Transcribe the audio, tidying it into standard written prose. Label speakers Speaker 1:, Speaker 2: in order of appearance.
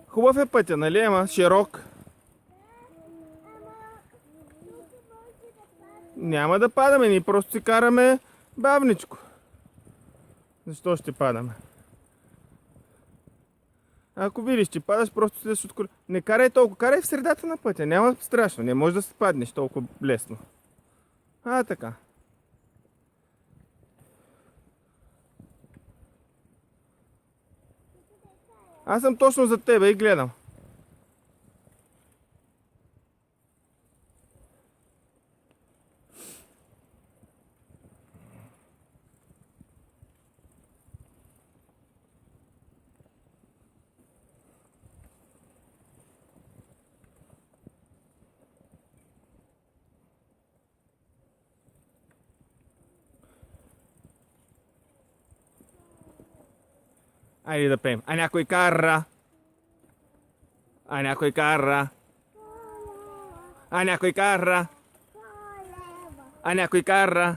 Speaker 1: Хубав е пътя, нали? Ама широк. Няма да падаме, ние просто си караме бавничко. Защо ще падаме? Ако видиш, че падаш, просто слезеш от коля. Не карай толкова, карай в средата на пътя. Няма страшно, не може да се паднеш толкова лесно. Така. Аз съм точно за тебе и гледам. Айде да пеем. А някой кара. А някой кара. А някой кара. А някой кара.